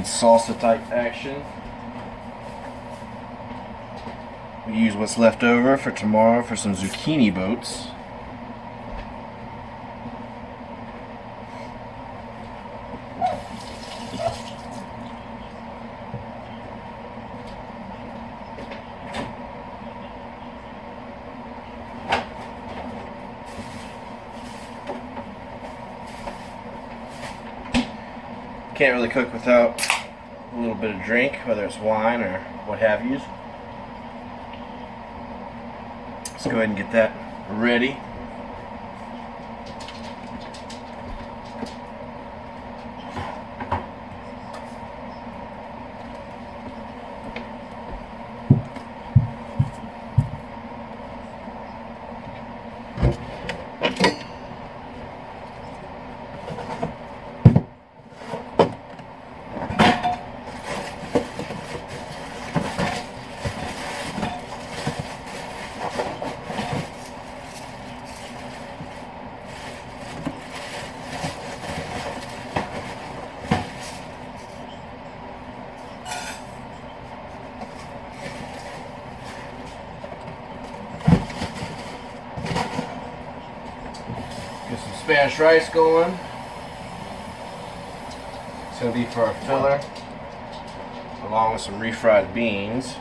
salsa type action. We use what's left over for tomorrow for some zucchini boats. Can't really cook without a little bit of drink, whether it's wine or what have you. Let's go ahead and get that ready. Get some Spanish rice going. It's going to be for our filler, along with some refried beans.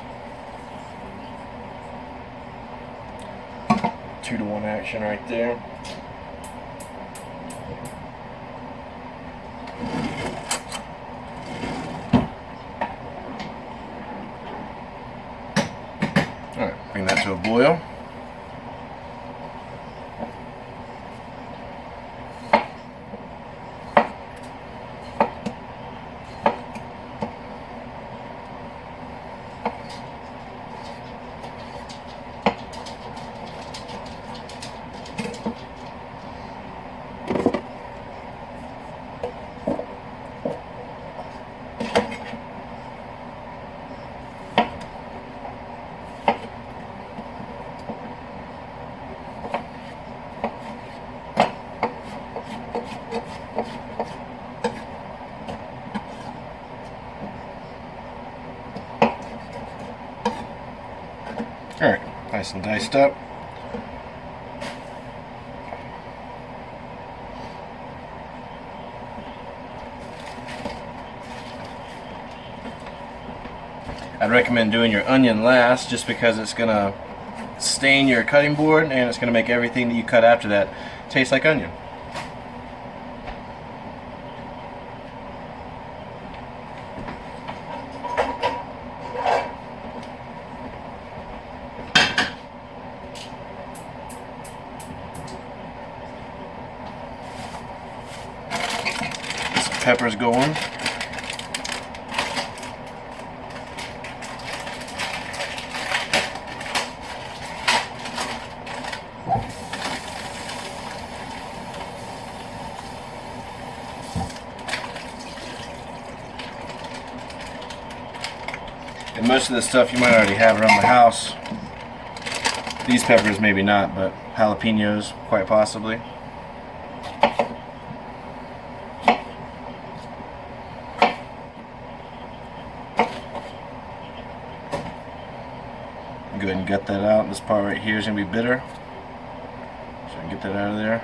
2-to-1 action right there. Alright, bring that to a boil. Alright, nice and diced up. I'd recommend doing your onion last, just because it's going to stain your cutting board and it's going to make everything that you cut after that taste like onion. Peppers going. And most of this stuff you might already have around the house. These peppers maybe not, but jalapenos quite possibly. Go ahead and gut that out. This part right here is going to be bitter, so I can get that out of there.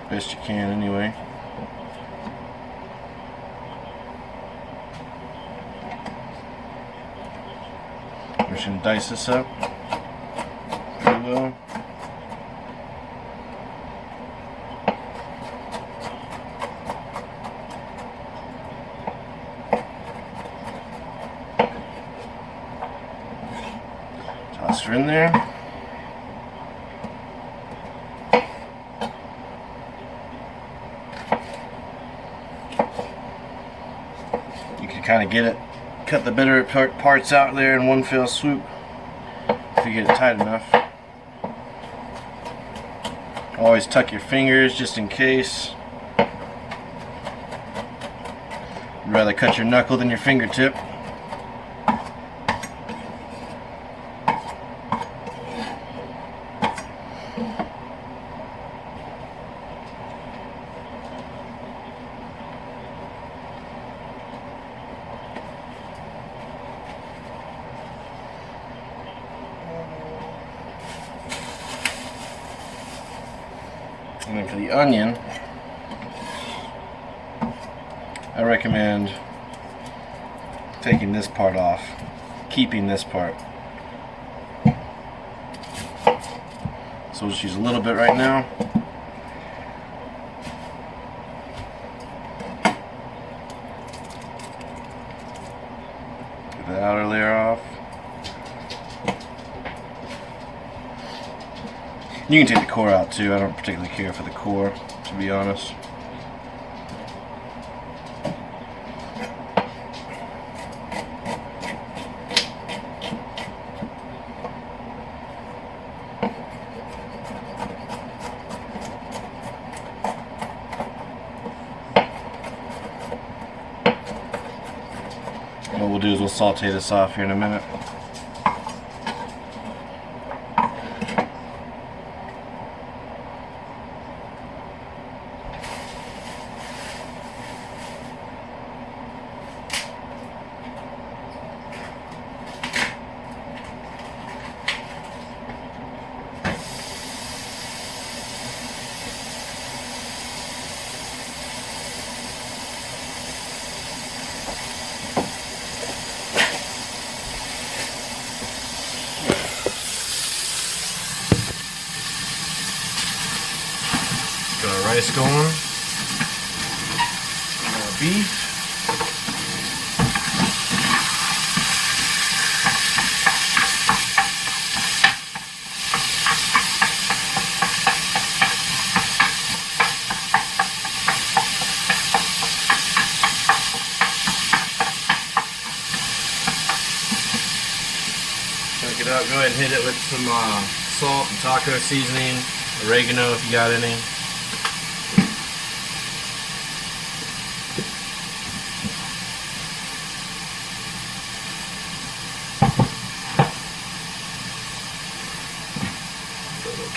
Best you can anyway. We're just going to dice this up pretty well. Toss her in there. You can kind of get it, cut the bitter parts out there in one fell swoop if you get it tight enough. Always tuck your fingers just in case. You'd rather cut your knuckle than your fingertip. And then for the onion, I recommend taking this part off, keeping this part. So we'll just use a little bit right now. Get the outer layer off. You can take the core out too. I don't particularly care for the core, to be honest. What we'll do is we'll saute this off here in a minute. Got our rice going. Our beef. Check it out. Go ahead and hit it with some salt and taco seasoning, oregano if you got any.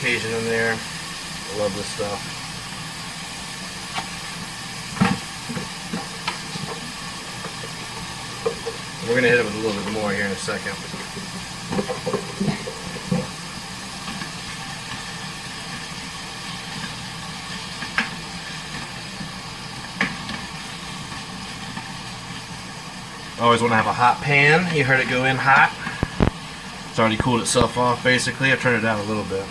Cajun in there. I love this stuff. We're going to hit it with a little bit more here in a second. Always want to have a hot pan. You heard it go in hot. It's already cooled itself off basically. I turned it down a little bit.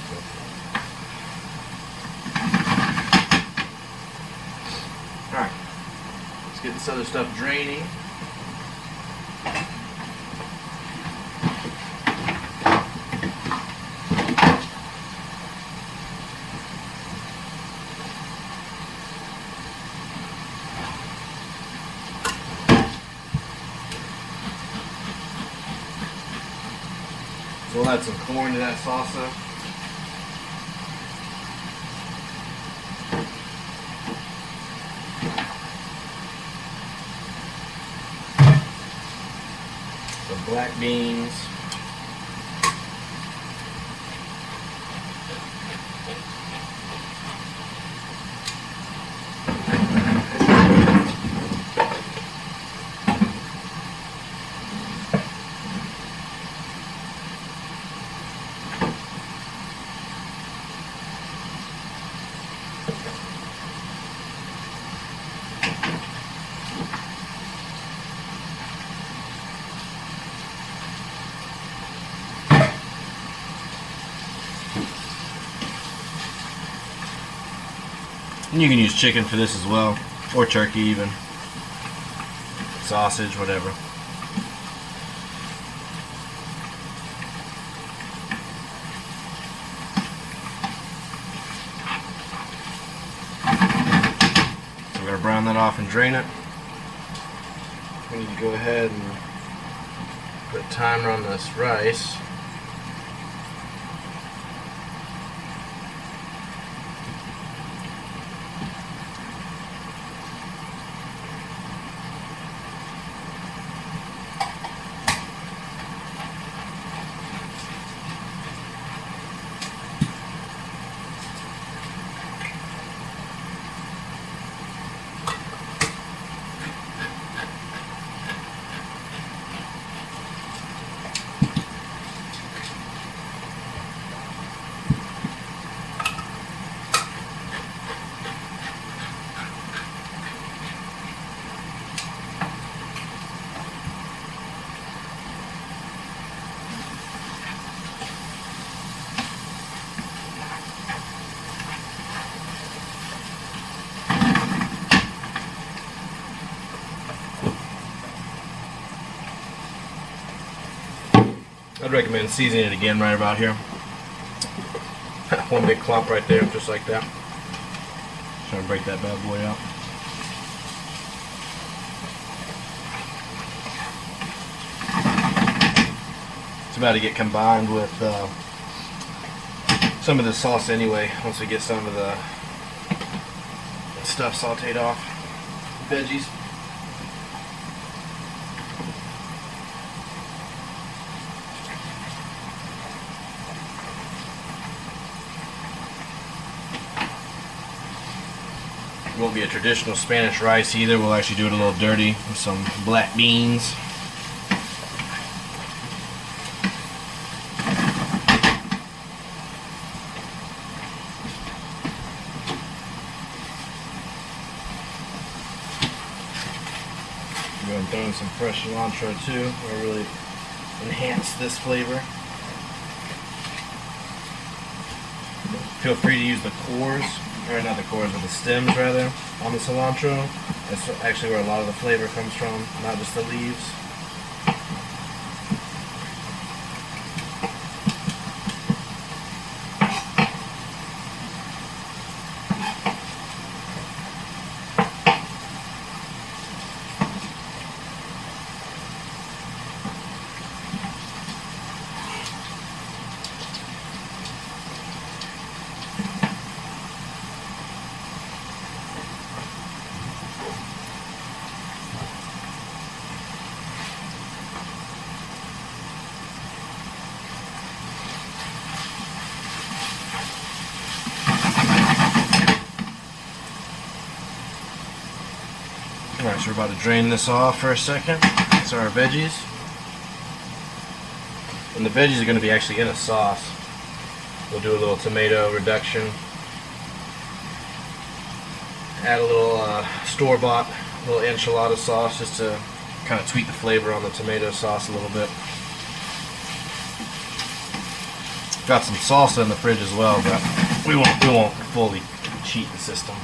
Alright, let's get this other stuff draining. So we'll add some corn to that salsa. Some black beans. And you can use chicken for this as well, or turkey even, sausage, whatever. So we're going to brown that off and drain it. We need to go ahead and put a timer on this rice. I'd recommend seasoning it again right about here. One big clump right there, just like that. Trying to break that bad boy out. It's about to get combined with some of the sauce anyway, once we get some of the stuff sauteed off. Veggies. It won't be a traditional Spanish rice either. We'll actually do it a little dirty with some black beans. Go and throw in some fresh cilantro too. Will really enhance this flavor. Feel free to use the cores, or not the cores, but the stems rather, on the cilantro. That's actually where a lot of the flavor comes from, not just the leaves. Alright, so we're about to drain this off for a second. These are our veggies. And the veggies are going to be actually in a sauce. We'll do a little tomato reduction. Add a little store-bought little enchilada sauce just to kind of tweak the flavor on the tomato sauce a little bit. Got some salsa in the fridge as well, but we won't fully cheat the system.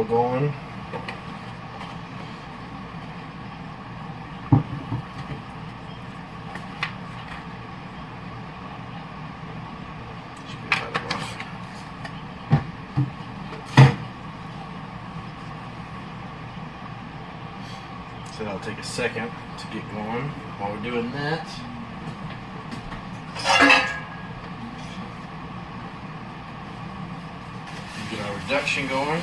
Going. Should be about enough. So that'll take a second to get going. While we're doing that, get our reduction going.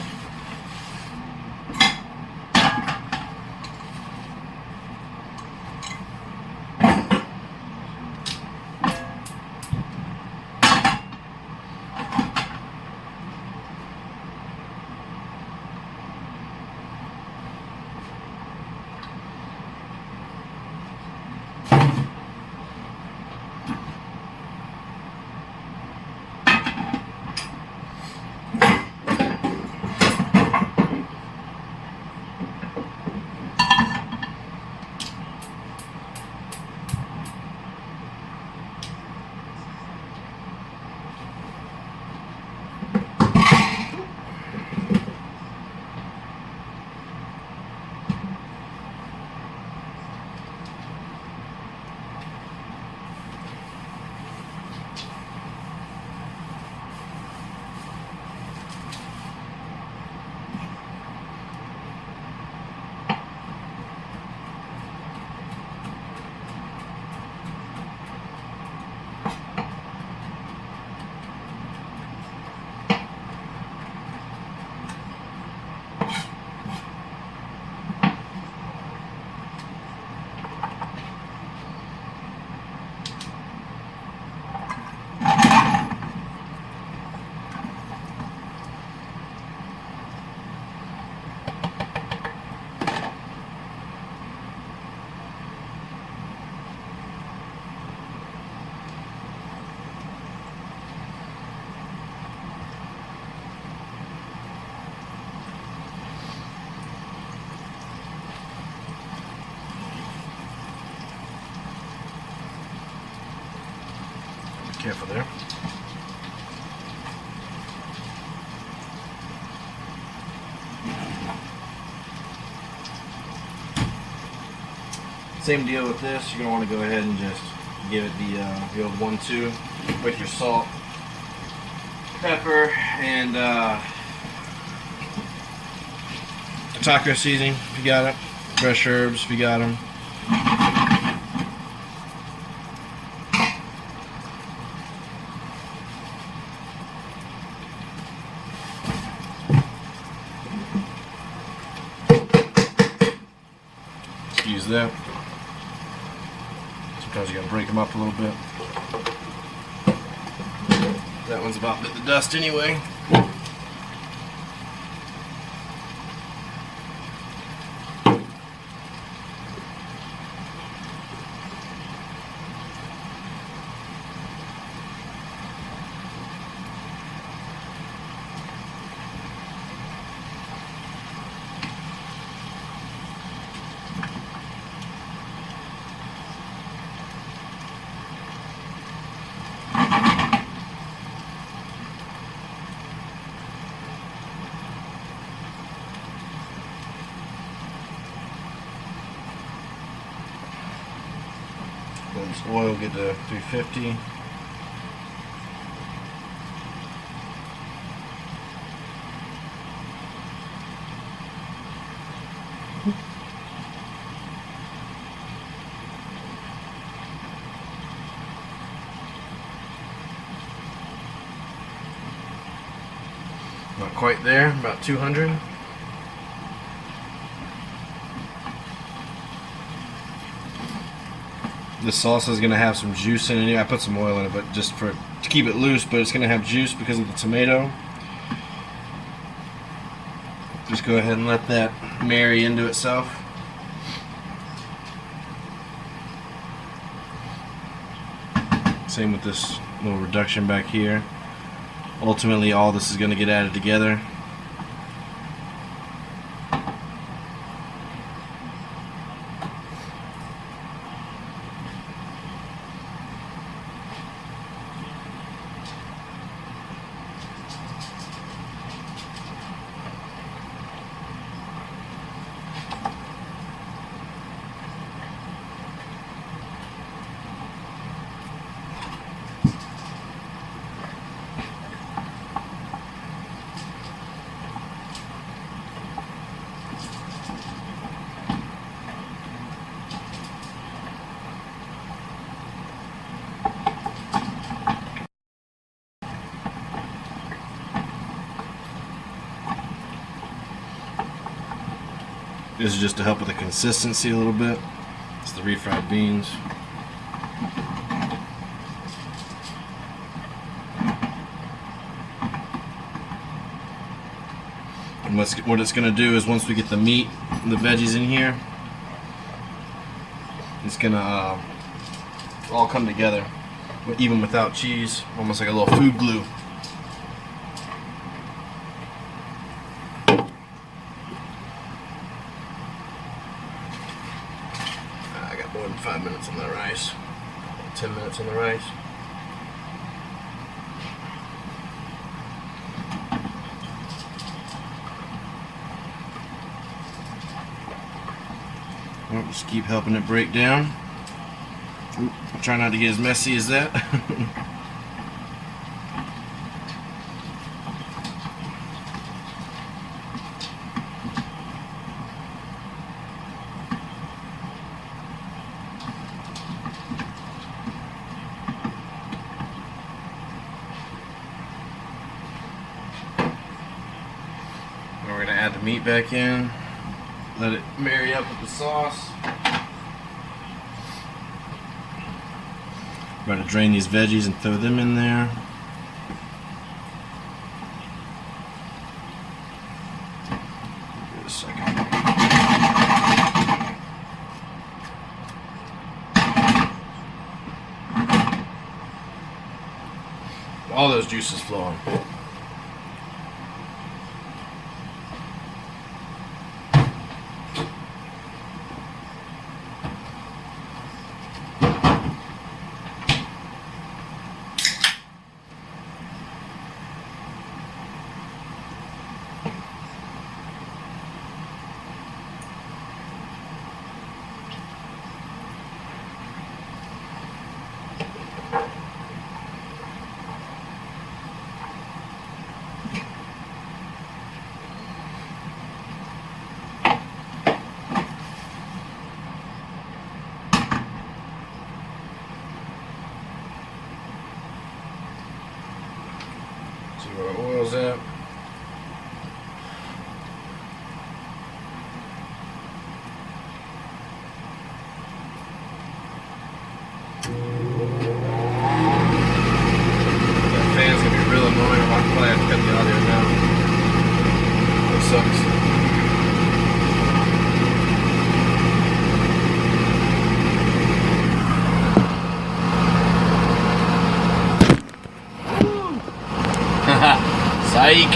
Careful there. Same deal with this. You're gonna want to go ahead and just give it the old 1-2 with your salt, pepper, and taco seasoning if you got it. Fresh herbs if you got them. Use that. Sometimes you gotta break them up a little bit. That one's about bit the dust anyway. Let this oil get to 350. Not quite there, about 200. This salsa is going to have some juice in it. I put some oil in it, but just to keep it loose, but it's going to have juice because of the tomato. Just go ahead and let that marry into itself. Same with this little reduction back here. Ultimately, all this is going to get added together. This is just to help with the consistency a little bit. It's the refried beans. And what it's going to do is once we get the meat and the veggies in here, it's going to all come together, even without cheese, almost like a little food glue. More than 5 minutes on the rice. 10 minutes on the rice. Well, just keep helping it break down. Oop, try not to get as messy as that. We're going to add the meat back in, let it marry up with the sauce. We're going to drain these veggies and throw them in there. Give it a second. All those juices flowing. Where our oil's at. That fan's gonna be real annoying. I'm probably have to cut the audio down. It sucks. Psych!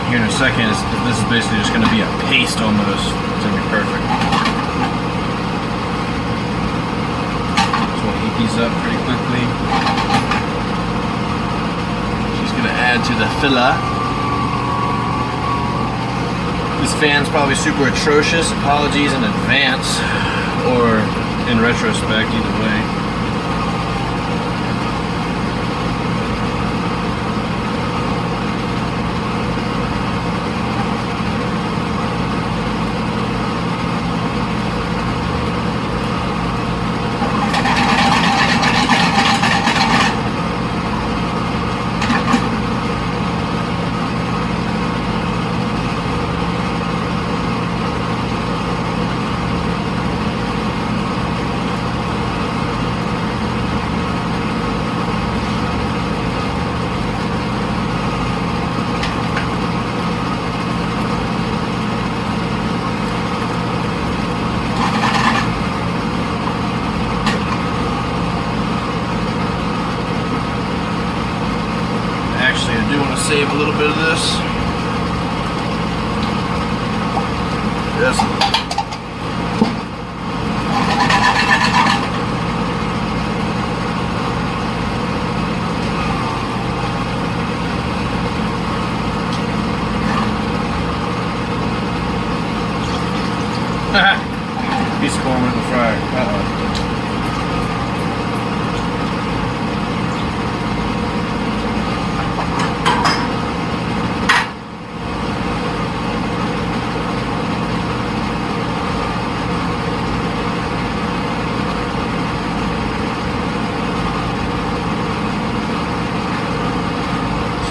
Here in a second, this is basically just going to be a paste almost. It's going to be perfect. So we'll heat these up pretty quickly. She's going to add to the filler. This fan's probably super atrocious. Apologies in advance, or in retrospect, either way. Save a little bit of this. Yes. Piece of Poorman in the fryer. Uh-oh.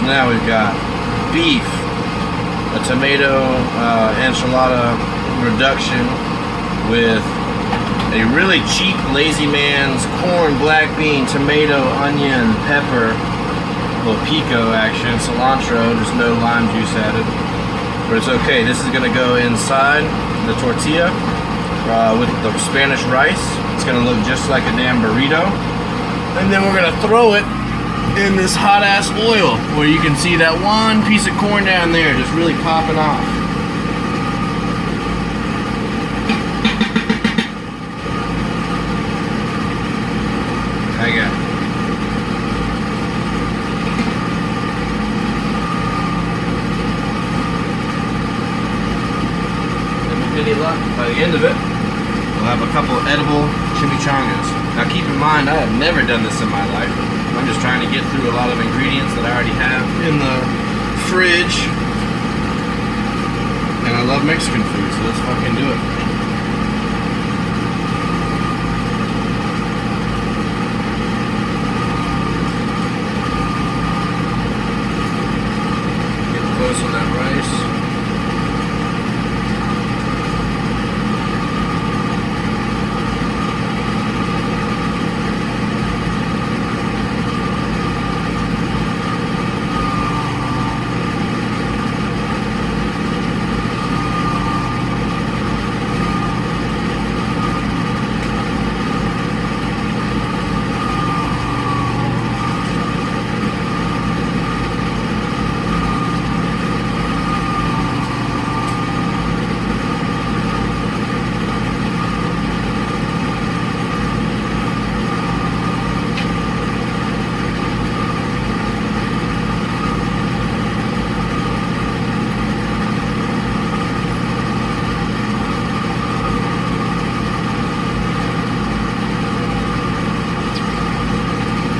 now we've got beef, a tomato enchilada reduction with a really cheap Lazy Man's corn, black bean, tomato, onion, pepper, little pico action, cilantro, just no lime juice added. But it's okay. This is gonna go inside the tortilla with the Spanish rice. It's gonna look just like a damn burrito. And then we're gonna throw it in this hot ass oil where you can see that one piece of corn down there just really popping off. I got it. Any luck, by the end of it, we'll have a couple edible chimichangas. Now keep in mind, I have never done this in my life. I'm just trying to get through a lot of ingredients that I already have in the fridge. And I love Mexican food, so let's fucking do it. Get close on that rice.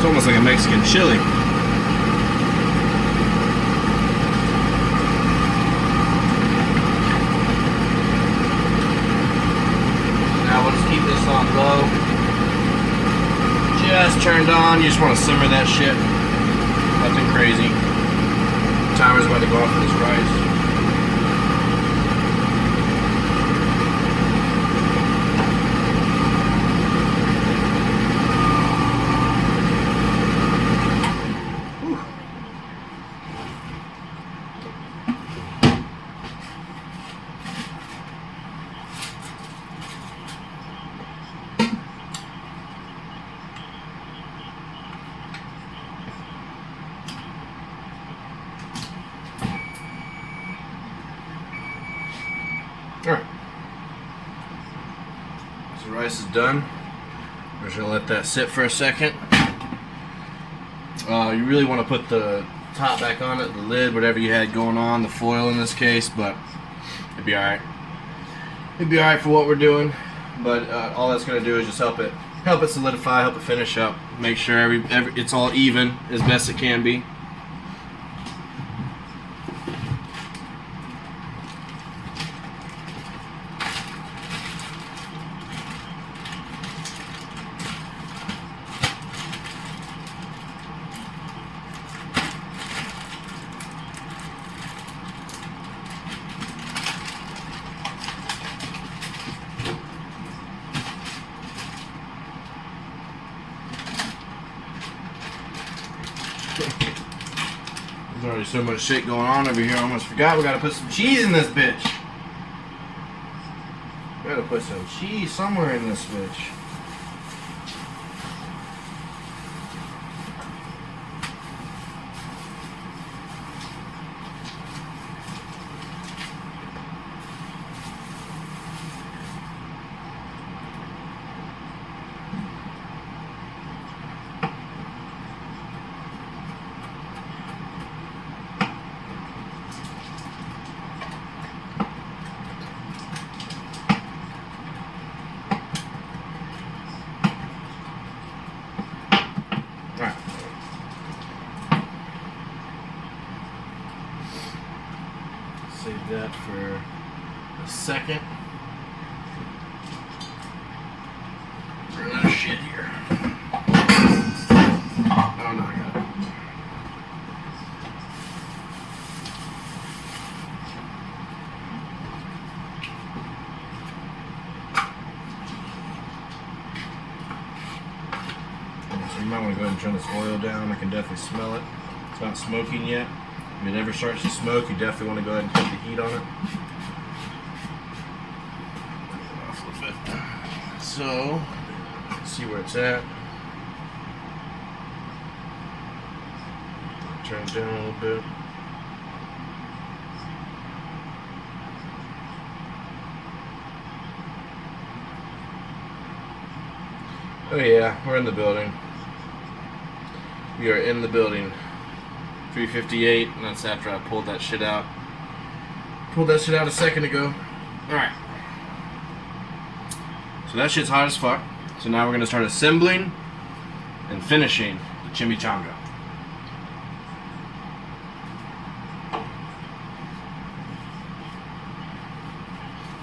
Almost like a Mexican chili. Now we'll just keep this on low. Just turned on. You just want to simmer that shit. Nothing crazy. Timer's about to go off for this rice. Alright, so rice is done. We're just going to let that sit for a second. You really want to put the top back on it, the lid, whatever you had going on, the foil in this case, but it'd be alright. It'd be alright for what we're doing, but all that's going to do is just help it solidify, help it finish up, make sure it's all even as best it can be. There's already so much shit going on over here, I almost forgot we gotta put some cheese in this bitch. We gotta put some cheese somewhere in this bitch. Save that for a second. For another shit here. Oh no, I got it. You might want to go ahead and turn this oil down. I can definitely smell it. It's not smoking yet. If it ever starts to smoke, you definitely want to go ahead and put the heat on it. Off a little bit. So, let's see where it's at. Turn it down a little bit. Oh yeah, we're in the building. We are in the building. 3:58, and that's after I pulled that shit out. Pulled that shit out a second ago. Alright. So that shit's hot as fuck. So now we're gonna start assembling and finishing the chimichanga.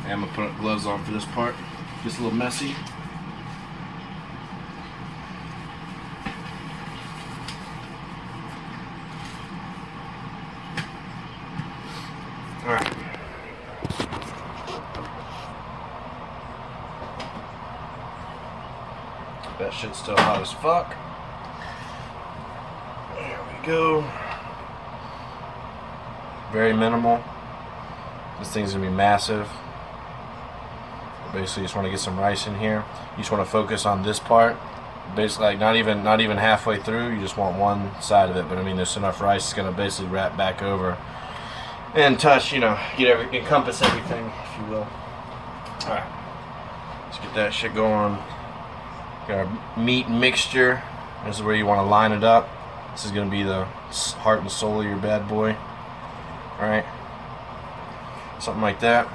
I'm gonna put gloves on for this part. Just a little messy. Alright. That shit's still hot as fuck. There we go. Very minimal. This thing's gonna be massive. Basically, you just want to get some rice in here. You just want to focus on this part. Basically, like not even halfway through. You just want one side of it. But I mean, there's enough rice. It's gonna basically wrap back over and touch. You know, encompass everything, if you will. All right, let's get that shit going. Got our meat mixture. This is where you want to line it up. This is gonna be the heart and soul of your bad boy. All right, something like that.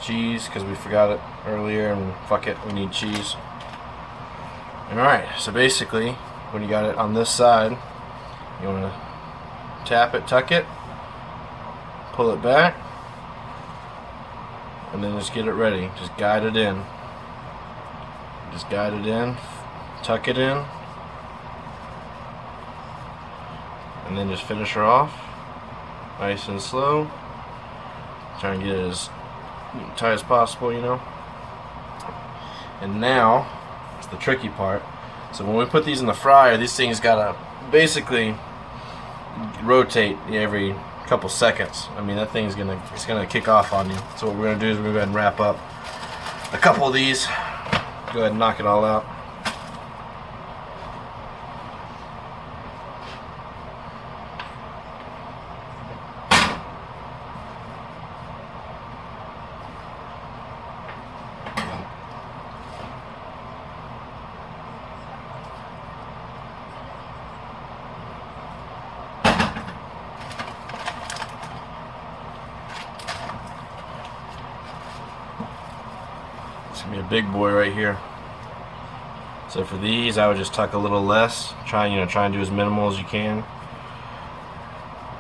Cheese, because we forgot it earlier, and fuck it, we need cheese. Alright, so basically, when you got it on this side, you want to tap it, tuck it, pull it back, and then just get it ready. Just guide it in. Just guide it in, tuck it in, and then just finish her off. Nice and slow. Try and get it as tight as possible, you know. And now it's the tricky part. So when we put these in the fryer, these things gotta basically rotate every couple seconds. I mean, that thing's gonna kick off on you. So what we're gonna do is we're gonna go ahead and wrap up a couple of these. Go ahead and knock it all out. It's gonna be a big boy right here. So for these, I would just tuck a little less. Try and do as minimal as you can.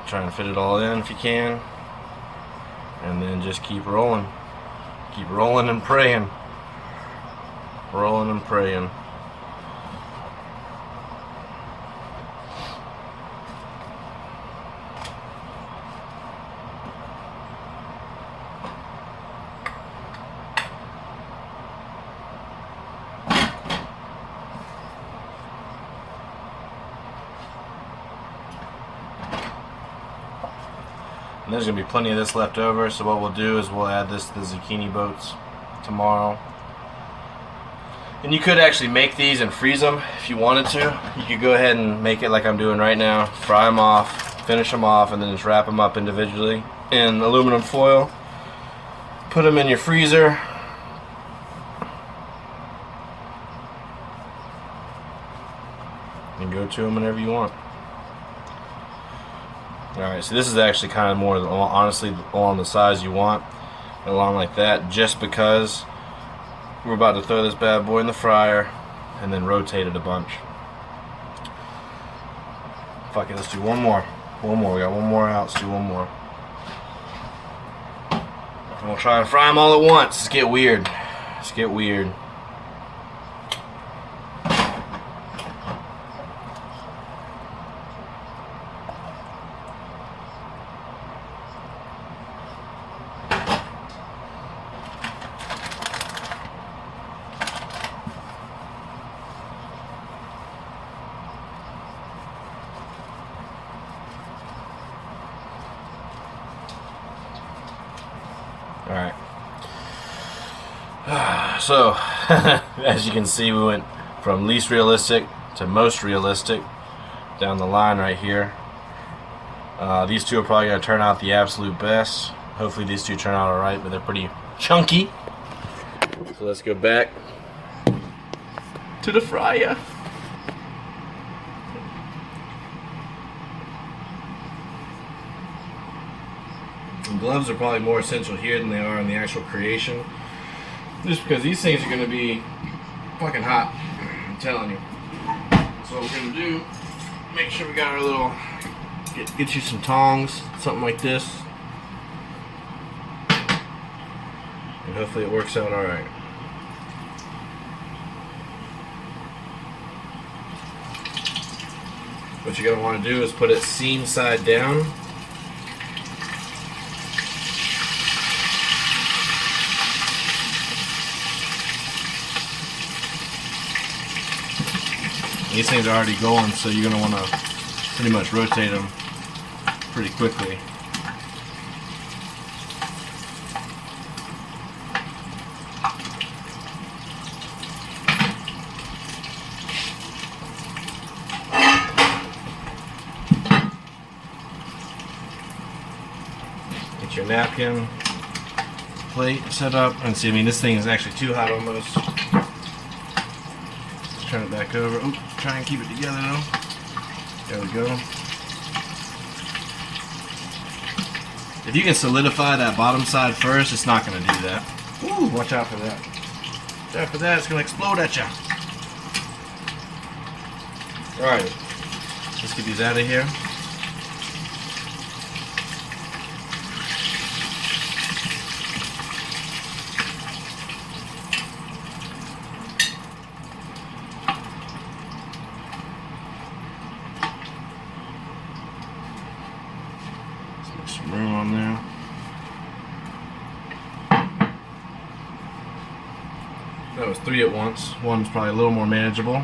Try and fit it all in if you can, and then just keep rolling. Keep rolling and praying. Rolling and praying. And there's going to be plenty of this left over, so what we'll do is we'll add this to the zucchini boats tomorrow. And you could actually make these and freeze them if you wanted to. You could go ahead and make it like I'm doing right now. Fry them off, finish them off, and then just wrap them up individually in aluminum foil. Put them in your freezer. And go to them whenever you want. Alright, so this is actually kind of more, honestly, along the size you want, along like that, just because we're about to throw this bad boy in the fryer and then rotate it a bunch. Fuck it, let's do one more. One more, we got one more out, let's do one more. And we'll try and fry them all at once. Let's get weird. Let's get weird. All right. So, as you can see, we went from least realistic to most realistic down the line right here. These two are probably going to turn out the absolute best. Hopefully these two turn out alright, but they're pretty chunky. So let's go back to the fryer. And gloves are probably more essential here than they are in the actual creation. Just because these things are going to be fucking hot, I'm telling you. So what we're going to do, make sure we got our little, get you some tongs, something like this. And hopefully it works out alright. What you're going to want to do is put it seam side down. These things are already going, so you're going to want to pretty much rotate them pretty quickly. Get your napkin plate set up, and see, I mean, this thing is actually too hot almost. Let's turn it back over. Ooh, try and keep it together though. There we go. If you can solidify that bottom side first, it's not going to do that. Ooh, watch out for that. Watch out for that, it's going to explode at you. Alright, let's get these out of here. Some room on there. That was 3 at once. One's probably a little more manageable.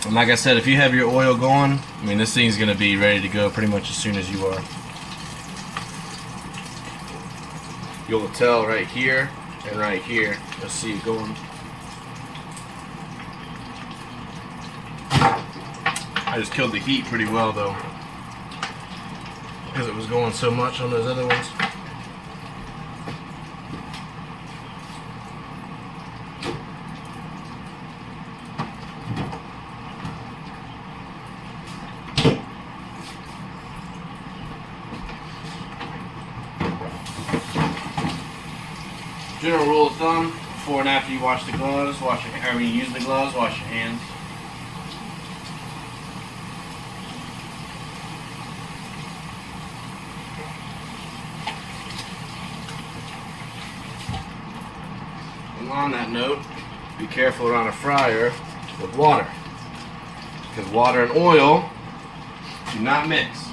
And like I said, if you have your oil going, I mean, this thing's going to be ready to go pretty much as soon as you are. You'll tell right here and right here. You'll see it going. I just killed the heat pretty well though, because it was going so much on those other ones. General rule of thumb: before and after you wash the gloves, use the gloves, wash your hands. And on that note, be careful around a fryer with water, because water and oil do not mix.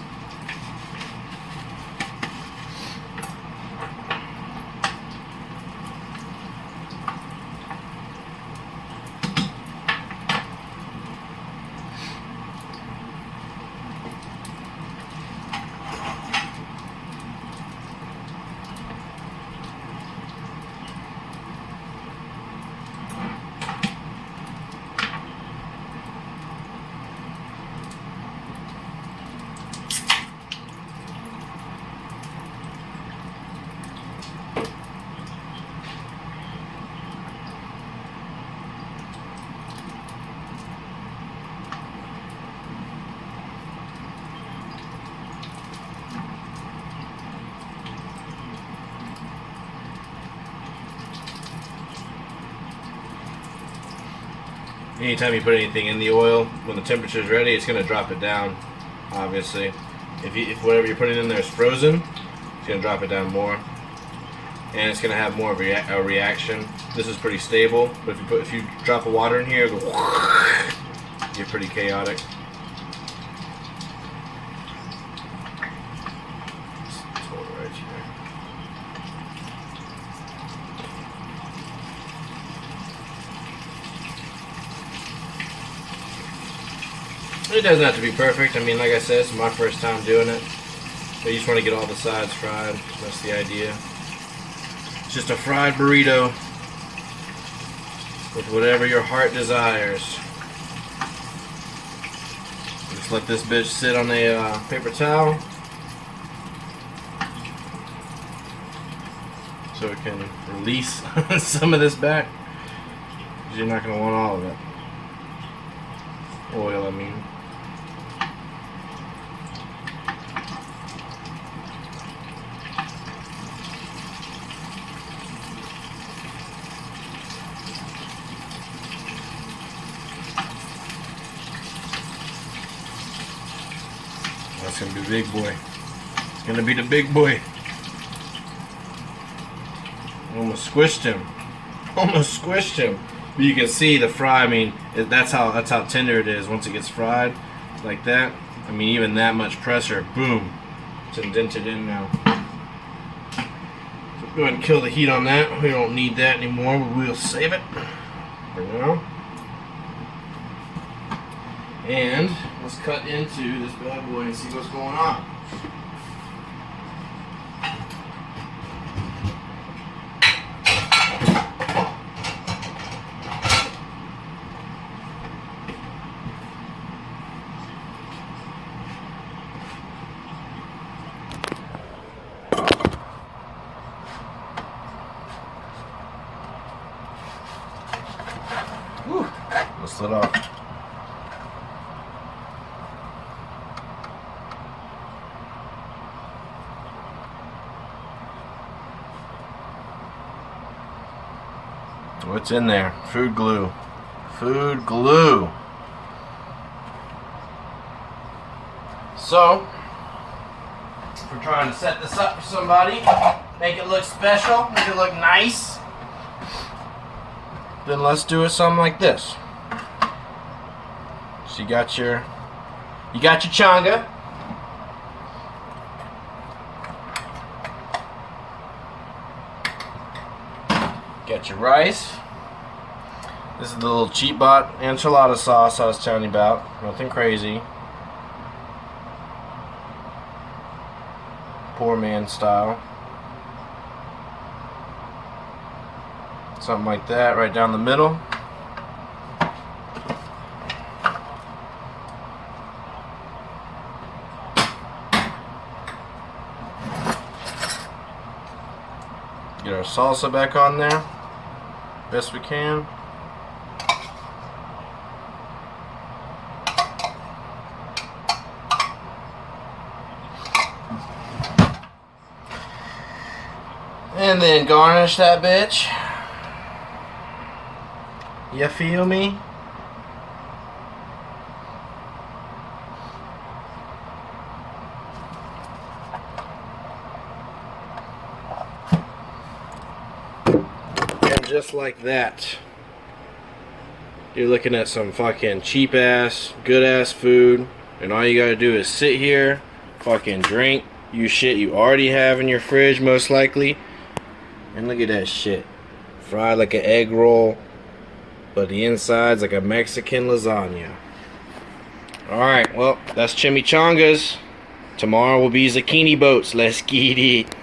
Anytime you put anything in the oil, when the temperature is ready, it's going to drop it down, obviously. If whatever you're putting in there is frozen, it's going to drop it down more. And it's going to have more of a reaction. This is pretty stable, but if you drop a water in here, it'll go get pretty chaotic. Let's hold it right here. It doesn't have to be perfect. I mean, like I said, it's my first time doing it. But you just want to get all the sides fried. That's the idea. It's just a fried burrito with whatever your heart desires. Just let this bitch sit on a paper towel so it can release some of this back. Because you're not going to want all of it. Oil, I mean. That's gonna be the big boy. It's gonna be the big boy. Almost squished him. Almost squished him. But you can see the fry. I mean, that's how tender it is once it gets fried, like that. I mean, even that much pressure, boom, it's indented in now. So go ahead and kill the heat on that. We don't need that anymore. We'll save it for now. And let's cut into this bad boy and see what's going on. Whew. Let's let off. What's in there? Food glue. Food glue. So, if we're trying to set this up for somebody, make it look special, make it look nice, then let's do it something like this. So you got your changa. Got your rice. This is the little cheap bought enchilada sauce I was telling you about. Nothing crazy. Poorman style. Something like that right down the middle. Get our salsa back on there. Best we can. And then garnish that bitch. You feel me? And just like that, you're looking at some fucking cheap ass, good ass food, and all you gotta do is sit here, fucking drink you shit you already have in your fridge most likely, and look at that shit. Fried like an egg roll, but the inside's like a Mexican lasagna. Alright, well, that's chimichangas. Tomorrow will be zucchini boats. Let's get it.